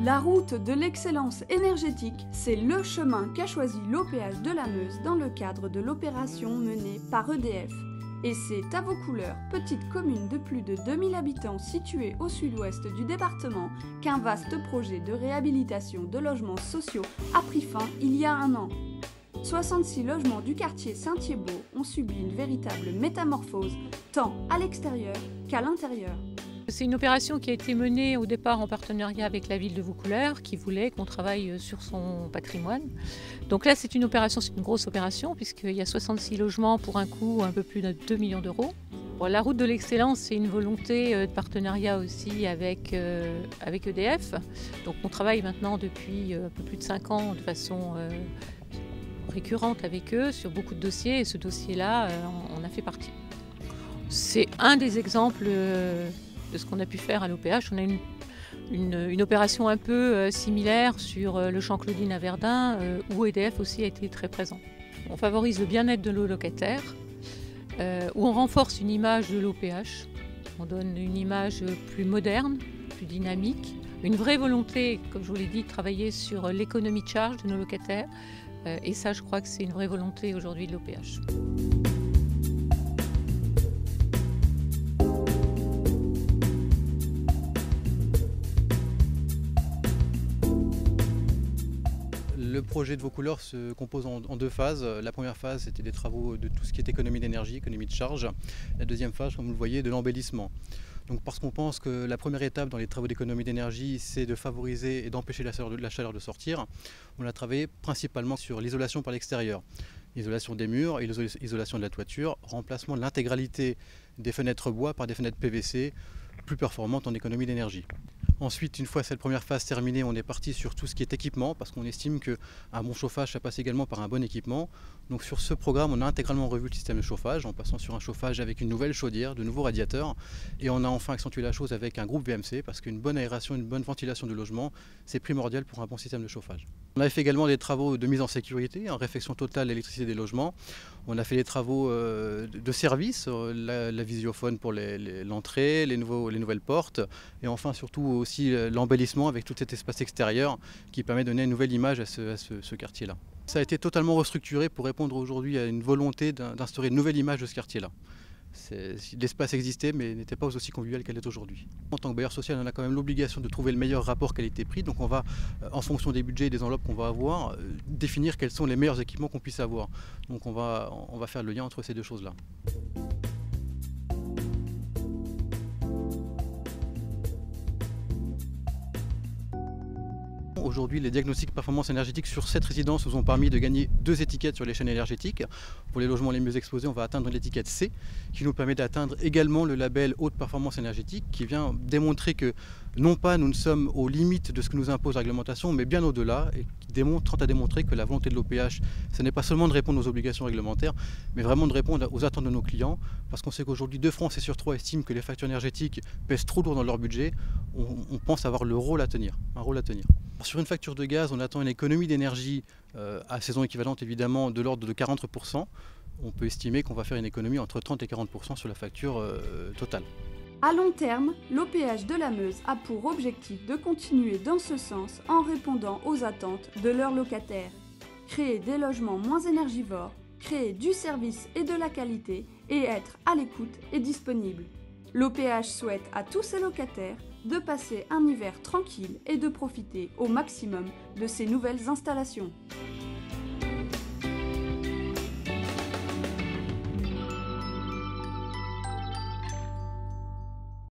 La route de l'excellence énergétique, c'est le chemin qu'a choisi l'OPH de la Meuse dans le cadre de l'opération menée par EDF. Et c'est à Vaucouleurs, petite commune de plus de 2000 habitants située au sud-ouest du département, qu'un vaste projet de réhabilitation de logements sociaux a pris fin il y a un an. 66 logements du quartier Saint-Thiébaut ont subi une véritable métamorphose, tant à l'extérieur qu'à l'intérieur. C'est une opération qui a été menée au départ en partenariat avec la ville de Vaucouleurs qui voulait qu'on travaille sur son patrimoine. Donc là c'est une grosse opération puisqu'il y a 66 logements pour un coût un peu plus de 2 millions d'euros. Bon, la route de l'excellence, c'est une volonté de partenariat aussi avec EDF. Donc on travaille maintenant depuis un peu plus de 5 ans de façon récurrente avec eux sur beaucoup de dossiers et ce dossier-là, on a fait partie. C'est un des exemples de ce qu'on a pu faire à l'OPH. On a une opération un peu similaire sur le champ Claudine à Verdun où EDF aussi a été très présent. On favorise le bien-être de nos locataires, où on renforce une image de l'OPH. On donne une image plus moderne, plus dynamique, une vraie volonté, comme je vous l'ai dit, de travailler sur l'économie de charge de nos locataires. Et ça, je crois que c'est une vraie volonté aujourd'hui de l'OPH. Le projet de Vaucouleurs se compose en deux phases. La première phase, c'était des travaux de tout ce qui est économie d'énergie, économie de charge. La deuxième phase, comme vous le voyez, de l'embellissement. Donc parce qu'on pense que la première étape dans les travaux d'économie d'énergie, c'est de favoriser et d'empêcher la chaleur de sortir. On a travaillé principalement sur l'isolation par l'extérieur. Isolation des murs, isolation de la toiture, remplacement de l'intégralité des fenêtres bois par des fenêtres PVC plus performantes en économie d'énergie. Ensuite, une fois cette première phase terminée, on est parti sur tout ce qui est équipement parce qu'on estime qu'un bon chauffage, ça passe également par un bon équipement. Donc sur ce programme, on a intégralement revu le système de chauffage en passant sur un chauffage avec une nouvelle chaudière, de nouveaux radiateurs. Et on a enfin accentué la chose avec un groupe VMC parce qu'une bonne aération, une bonne ventilation du logement, c'est primordial pour un bon système de chauffage. On a fait également des travaux de mise en sécurité, en réfection totale de l'électricité des logements. On a fait des travaux de service, la visiophone pour l'entrée, les nouvelles portes et enfin surtout aussi l'embellissement avec tout cet espace extérieur qui permet de donner une nouvelle image à ce quartier-là. Ça a été totalement restructuré pour répondre aujourd'hui à une volonté d'instaurer une nouvelle image de ce quartier-là. L'espace existait mais n'était pas aussi convivial qu'elle est aujourd'hui. En tant que bailleur social, on a quand même l'obligation de trouver le meilleur rapport qualité-prix. Donc on va, en fonction des budgets et des enveloppes qu'on va avoir, définir quels sont les meilleurs équipements qu'on puisse avoir. Donc on va faire le lien entre ces deux choses-là. Aujourd'hui, les diagnostics performance énergétique sur cette résidence nous ont permis de gagner 2 étiquettes sur les chaînes énergétiques. Pour les logements les mieux exposés, on va atteindre l'étiquette C, qui nous permet d'atteindre également le label haute performance énergétique, qui vient démontrer que non pas nous ne sommes aux limites de ce que nous impose la réglementation, mais bien au-delà, et qui tente à démontrer que la volonté de l'OPH, ce n'est pas seulement de répondre aux obligations réglementaires, mais vraiment de répondre aux attentes de nos clients, parce qu'on sait qu'aujourd'hui 2 Français sur 3 estiment que les factures énergétiques pèsent trop lourd dans leur budget. On pense avoir un rôle à tenir. Sur une facture de gaz, on attend une économie d'énergie à saison équivalente évidemment de l'ordre de 40%. On peut estimer qu'on va faire une économie entre 30 et 40% sur la facture totale. À long terme, l'OPH de la Meuse a pour objectif de continuer dans ce sens en répondant aux attentes de leurs locataires. Créer des logements moins énergivores, créer du service et de la qualité et être à l'écoute et disponible. L'OPH souhaite à tous ses locataires de passer un hiver tranquille et de profiter au maximum de ces nouvelles installations.